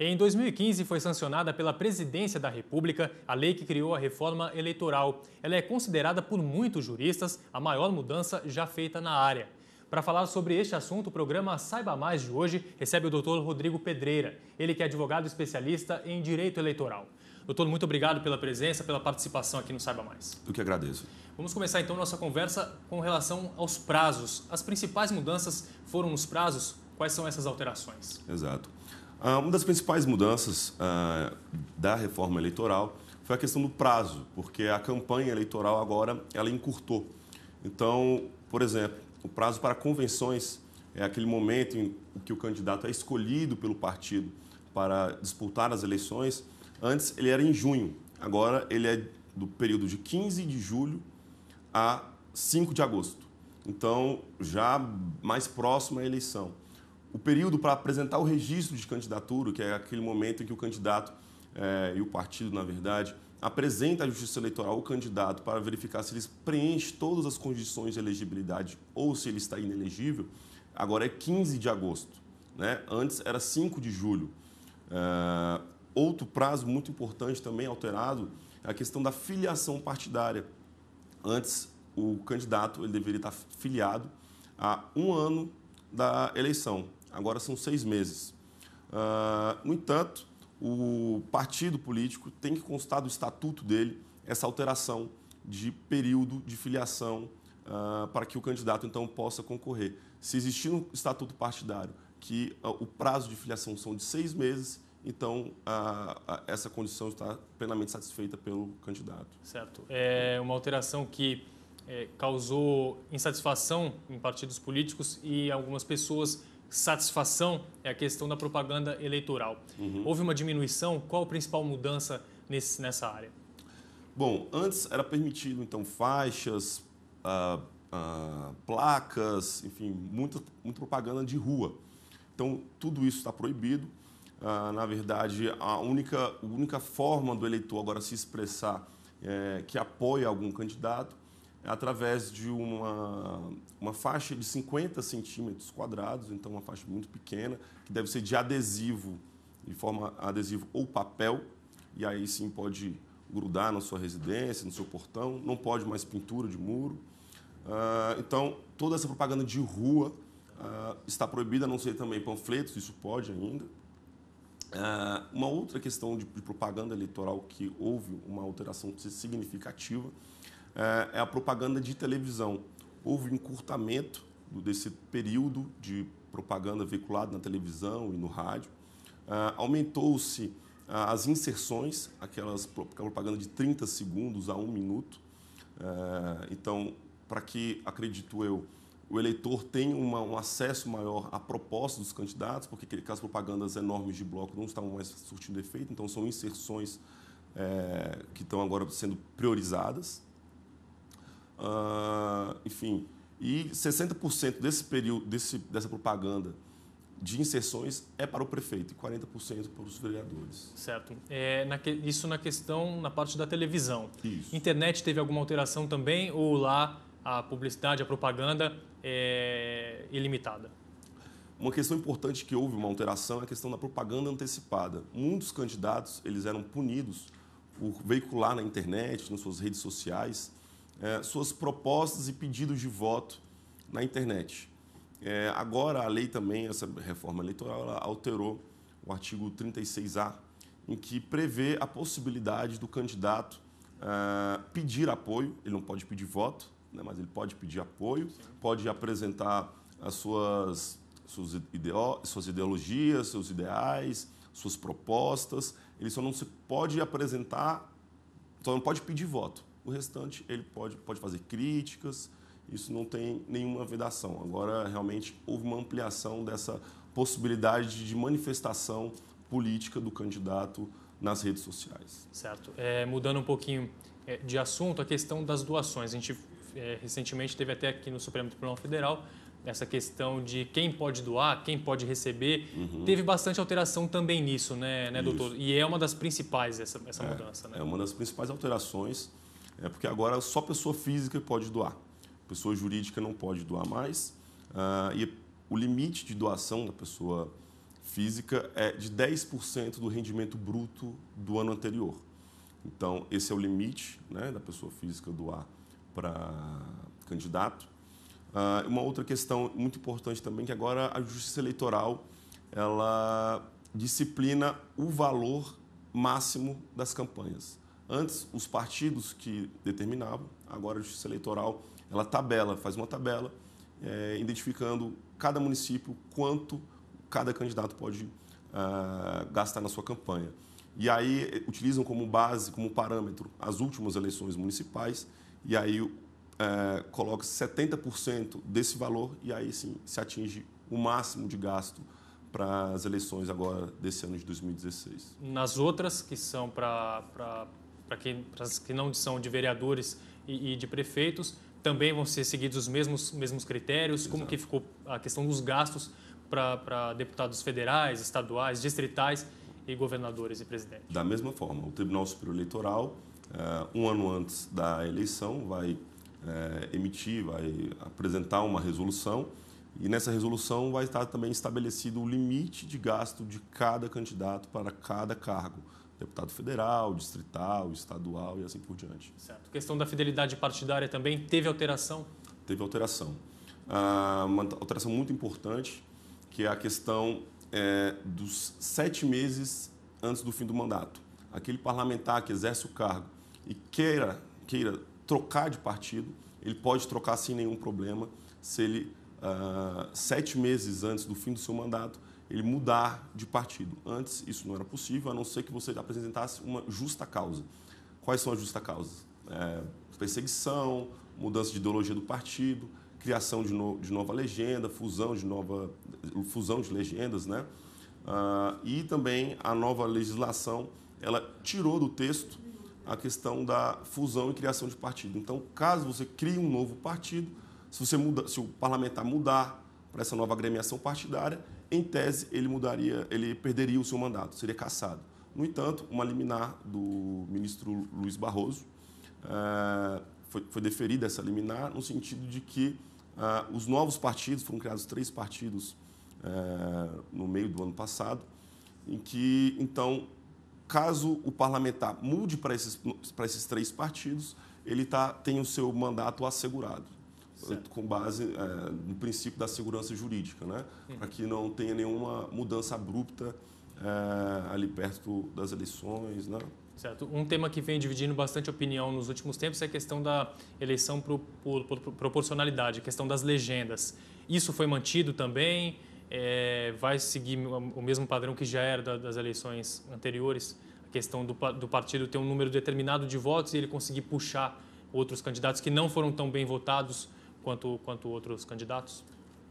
Em 2015, foi sancionada pela Presidência da República a lei que criou a reforma eleitoral. Ela é considerada por muitos juristas a maior mudança já feita na área. Para falar sobre este assunto, o programa Saiba Mais de hoje recebe o Dr. Rodrigo Pedreira, ele que é advogado especialista em direito eleitoral. Doutor, muito obrigado pela presença, pela participação aqui no Saiba Mais. Eu que agradeço. Vamos começar então nossa conversa com relação aos prazos. As principais mudanças foram nos prazos? Quais são essas alterações? Exato. Uma das principais mudanças da reforma eleitoral foi a questão do prazo, porque a campanha eleitoral agora ela encurtou. Então, por exemplo, o prazo para convenções é aquele momento em que o candidato é escolhido pelo partido para disputar as eleições. Antes ele era em junho, agora ele é do período de 15 de julho a 5 de agosto. Então, já mais próximo à eleição. O período para apresentar o registro de candidatura, que é aquele momento em que o candidato e o partido, na verdade, apresenta à Justiça Eleitoral o candidato para verificar se ele preenche todas as condições de elegibilidade ou se ele está inelegível, agora é 15 de agosto, né? Antes era 5 de julho. Outro prazo muito importante também alterado é a questão da filiação partidária. Antes, o candidato ele deveria estar filiado a 1 ano da eleição. Agora são 6 meses. No entanto, o partido político tem que constar do estatuto dele essa alteração de período de filiação para que o candidato, então, possa concorrer. Se existir no estatuto partidário que o prazo de filiação são de 6 meses, então essa condição está plenamente satisfeita pelo candidato. Certo. É uma alteração que causou insatisfação em partidos políticos e algumas pessoas satisfação é a questão da propaganda eleitoral. Houve uma diminuição? Qual a principal mudança nessa área? Bom, antes era permitido, então, faixas, placas, enfim, muita propaganda de rua. Então, tudo isso está proibido. Na verdade, a única forma do eleitor agora se expressar que apoia algum candidato é através de uma faixa de 50 centímetros quadrados, então uma faixa muito pequena, que deve ser de adesivo, de forma adesivo ou papel, e aí sim pode grudar na sua residência, no seu portão, não pode mais pintura de muro. Então, toda essa propaganda de rua está proibida, a não ser também panfletos, isso pode ainda. Uma outra questão de propaganda eleitoral que houve uma alteração significativa é a propaganda de televisão. Houve um encurtamento desse período de propaganda veiculada na televisão e no rádio. Aumentou-se as inserções, aquela propaganda de 30 segundos a 1 minuto. Então, para que, acredito eu, o eleitor tenha um acesso maior à proposta dos candidatos, porque aquelas propagandas enormes de bloco não estavam mais surtindo efeito, então são inserções que estão agora sendo priorizadas. Enfim, e 60% desse período, dessa propaganda de inserções é para o prefeito e 40% para os vereadores. Certo. Isso na parte da televisão. Isso. Internet teve alguma alteração também ou lá a publicidade, a propaganda é ilimitada? Uma questão importante que houve uma alteração é a questão da propaganda antecipada. Muitos candidatos eles eram punidos por veicular na internet, nas suas redes sociais, suas propostas e pedidos de voto na internet. Agora, a lei também, essa reforma eleitoral, ela alterou o artigo 36A, em que prevê a possibilidade do candidato pedir apoio. Ele não pode pedir voto, né, mas ele pode pedir apoio, pode apresentar as suas ideologias, seus ideais, suas propostas. Ele só não se pode apresentar, só não pode pedir voto. O restante, ele pode fazer críticas, isso não tem nenhuma vedação. Agora, realmente, houve uma ampliação dessa possibilidade de manifestação política do candidato nas redes sociais. Certo. Mudando um pouquinho de assunto, a questão das doações. A gente recentemente teve até aqui no Supremo Tribunal Federal essa questão de quem pode doar, quem pode receber. Teve bastante alteração também nisso, né doutor? E é uma das principais essa mudança, né? É uma das principais alterações. Porque agora só pessoa física pode doar. Pessoa jurídica não pode doar mais. E o limite de doação da pessoa física é de 10% do rendimento bruto do ano anterior. Então, esse é o limite, né, da pessoa física doar para candidato. Uma outra questão muito importante também, que agora a Justiça Eleitoral ela disciplina o valor máximo das campanhas. Antes, os partidos que determinavam, agora a Justiça Eleitoral ela tabela, faz uma tabela, identificando cada município quanto cada candidato pode gastar na sua campanha. E aí utilizam como base, como parâmetro, as últimas eleições municipais, e aí coloca 70% desse valor, e aí sim se atinge o máximo de gasto para as eleições agora desse ano de 2016. Nas outras, que são para as que não são de vereadores e de prefeitos, também vão ser seguidos os mesmos critérios? Exato. Como que ficou a questão dos gastos para deputados federais, estaduais, distritais e governadores e presidentes? Da mesma forma, o Tribunal Superior Eleitoral, um ano antes da eleição, vai vai apresentar uma resolução, e nessa resolução vai estar também estabelecido o limite de gasto de cada candidato para cada cargo, deputado federal, distrital, estadual e assim por diante. Certo. A questão da fidelidade partidária também teve alteração? Teve alteração. Uma alteração muito importante, que é a questão dos 7 meses antes do fim do mandato. Aquele parlamentar que exerce o cargo e queira trocar de partido, ele pode trocar sem nenhum problema, se ele, 7 meses antes do fim do seu mandato, ele mudar de partido. Antes, isso não era possível, a não ser que você apresentasse uma justa causa. Quais são as justas causas? Perseguição, mudança de ideologia do partido, criação de nova legenda, fusão de legendas, né? E também a nova legislação, ela tirou do texto a questão da fusão e criação de partido. Então, caso você crie um novo partido, se o parlamentar mudar para essa nova agremiação partidária, em tese ele perderia o seu mandato, seria cassado. No entanto, uma liminar do ministro Luiz Barroso foi deferida essa liminar no sentido de que os novos partidos, foram criados 3 partidos no meio do ano passado, em que, então, caso o parlamentar mude para esses 3 partidos, ele tem o seu mandato assegurado, certo, com base no princípio da segurança jurídica, né? Para que não tenha nenhuma mudança abrupta ali perto das eleições, né? Certo. Um tema que vem dividindo bastante opinião nos últimos tempos é a questão da eleição por proporcionalidade, a questão das legendas. Isso foi mantido também? Vai seguir o mesmo padrão que já era das eleições anteriores? A questão do partido ter um número determinado de votos e ele conseguir puxar outros candidatos que não foram tão bem votados quanto outros candidatos?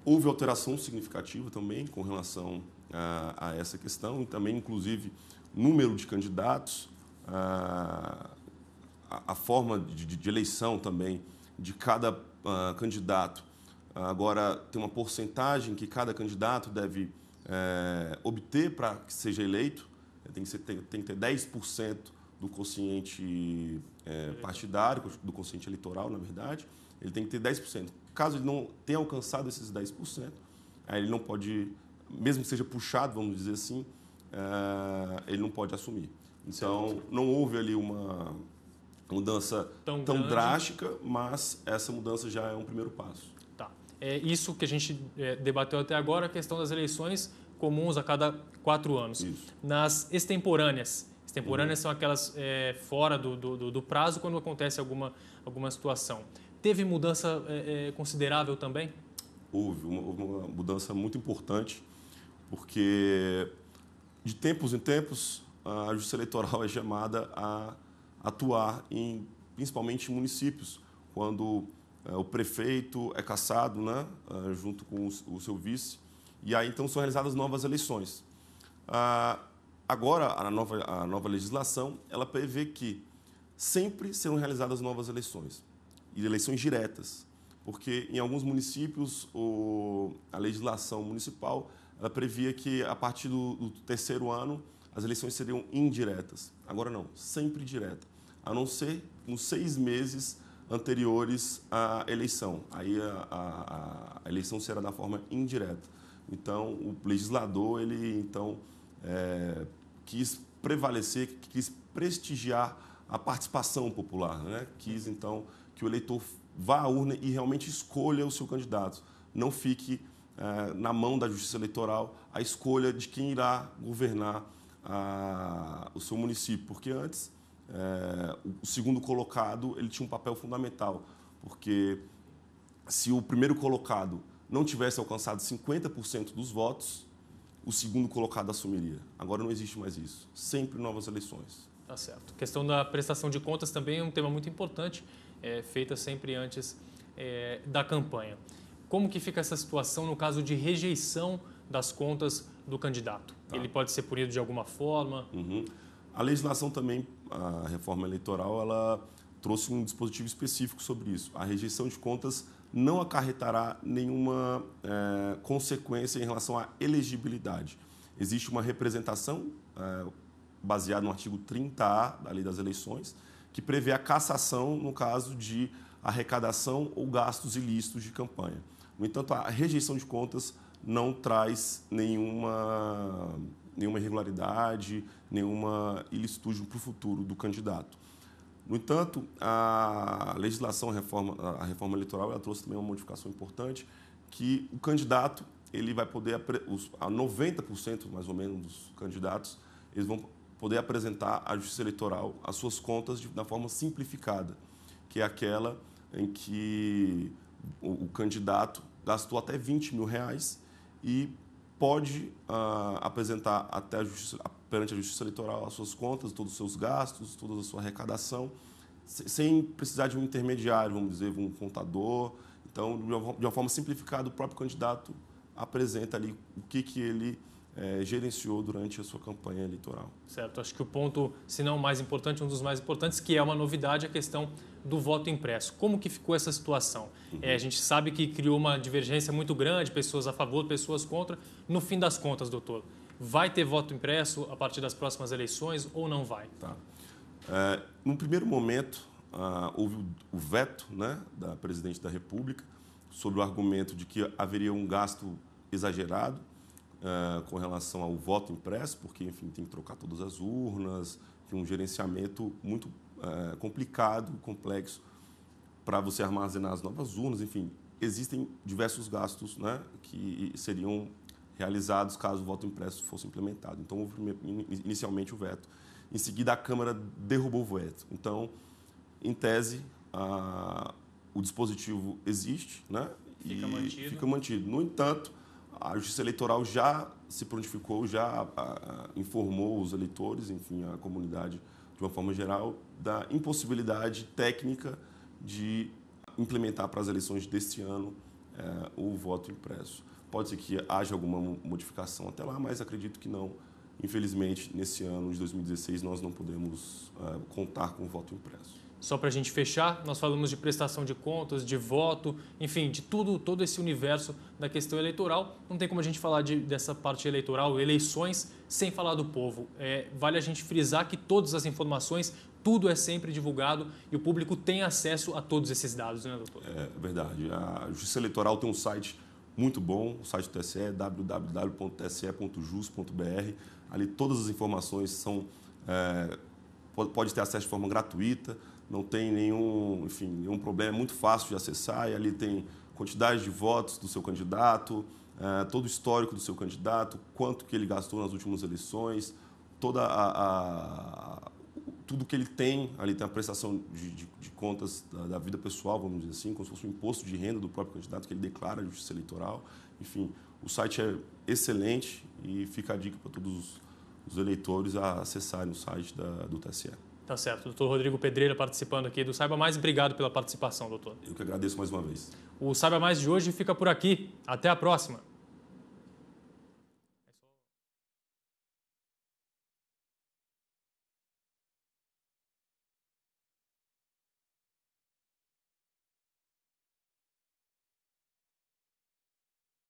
Houve alteração significativa também com relação a essa questão, e também, inclusive, número de candidatos, a forma de eleição também de cada candidato. Agora, tem uma porcentagem que cada candidato deve obter para que seja eleito. Tem que ter 10% do quociente partidário, do quociente eleitoral, na verdade. Ele tem que ter 10%. Caso ele não tenha alcançado esses 10%, aí ele não pode, mesmo que seja puxado, vamos dizer assim, ele não pode assumir. Então, não houve ali uma mudança tão drástica, mas essa mudança já é um primeiro passo. Tá. Isso que a gente debateu até agora, a questão das eleições comuns a cada 4 anos. Isso. Nas extemporâneas. Extemporâneas são aquelas fora do prazo, quando acontece alguma situação. Teve mudança considerável também? Houve uma mudança muito importante, porque de tempos em tempos a Justiça Eleitoral é chamada a atuar principalmente em municípios, quando o prefeito é cassado, né, junto com o seu vice, e aí então são realizadas novas eleições. Agora, a nova legislação, ela prevê que sempre serão realizadas novas eleições, e eleições diretas, porque em alguns municípios a legislação municipal ela previa que a partir do 3º ano as eleições seriam indiretas. Agora não, sempre direta, a não ser nos 6 meses anteriores à eleição. Aí a eleição será da forma indireta. Então, o legislador, ele, então, quis prevalecer, quis prestigiar a participação popular, né? Quis, então, que o eleitor vá à urna e realmente escolha o seu candidato. Não fique na mão da Justiça Eleitoral a escolha de quem irá governar o seu município, porque antes o segundo colocado ele tinha um papel fundamental, porque se o primeiro colocado não tivesse alcançado 50% dos votos, o segundo colocado assumiria. Agora não existe mais isso. Sempre novas eleições. Tá certo. A questão da prestação de contas também é um tema muito importante, feita sempre antes da campanha. Como que fica essa situação no caso de rejeição das contas do candidato? Tá. Ele pode ser punido de alguma forma? A legislação também, a reforma eleitoral, ela trouxe um dispositivo específico sobre isso. A rejeição de contas não acarretará nenhuma consequência em relação à elegibilidade. Existe uma representação baseada no artigo 30A da Lei das Eleições, que prevê a cassação no caso de arrecadação ou gastos ilícitos de campanha. No entanto, a rejeição de contas não traz nenhuma irregularidade, nenhuma ilicitude para o futuro do candidato. No entanto, a legislação, a reforma eleitoral, ela trouxe também uma modificação importante, que o candidato, ele vai poder, 90% mais ou menos dos candidatos, eles vão poder apresentar à Justiça Eleitoral as suas contas da forma simplificada, que é aquela em que o candidato gastou até R$20 mil e pode apresentar perante a Justiça Eleitoral as suas contas, todos os seus gastos, toda a sua arrecadação, sem precisar de um intermediário, vamos dizer, um contador. Então, de uma forma simplificada, o próprio candidato apresenta ali o que ele gerenciou durante a sua campanha eleitoral. Certo. Acho que o ponto, se não o mais importante, um dos mais importantes, que é uma novidade, é a questão do voto impresso. Como que ficou essa situação? A gente sabe que criou uma divergência muito grande, pessoas a favor, pessoas contra. No fim das contas, doutor, vai ter voto impresso a partir das próximas eleições ou não vai? Tá. No primeiro momento, houve o veto, né, da Presidente da República sobre o argumento de que haveria um gasto exagerado com relação ao voto impresso, porque, enfim, tem que trocar todas as urnas, tem um gerenciamento muito complicado, complexo, para você armazenar as novas urnas, enfim, existem diversos gastos, né, que seriam realizados caso o voto impresso fosse implementado. Então, houve inicialmente o veto. Em seguida, a Câmara derrubou o veto. Então, em tese, o dispositivo existe, né, fica mantido. No entanto, a Justiça Eleitoral já se prontificou, já informou os eleitores, enfim, a comunidade de uma forma geral, da impossibilidade técnica de implementar para as eleições deste ano o voto impresso. Pode ser que haja alguma modificação até lá, mas acredito que não. Infelizmente, nesse ano de 2016, nós não podemos contar com o voto impresso. Só para a gente fechar, nós falamos de prestação de contas, de voto, enfim, de todo esse universo da questão eleitoral. Não tem como a gente falar dessa parte eleitoral, eleições, sem falar do povo. Vale a gente frisar que todas as informações, tudo é sempre divulgado e o público tem acesso a todos esses dados, né, doutor? É verdade. A Justiça Eleitoral tem um site muito bom, o site do TSE, www.tse.jus.br. Ali todas as informações pode ter acesso de forma gratuita. Não tem nenhum problema, é muito fácil de acessar, e ali tem quantidade de votos do seu candidato, todo o histórico do seu candidato, quanto que ele gastou nas últimas eleições, tudo que ele tem, ali tem a prestação de contas da vida pessoal, vamos dizer assim, como se fosse um imposto de renda do próprio candidato que ele declara à Justiça Eleitoral. Enfim, o site é excelente e fica a dica para todos os eleitores a acessarem o site do TSE. Tá certo. Doutor Rodrigo Pedreira participando aqui do Saiba Mais. Obrigado pela participação, doutor. Eu que agradeço mais uma vez. O Saiba Mais de hoje fica por aqui. Até a próxima.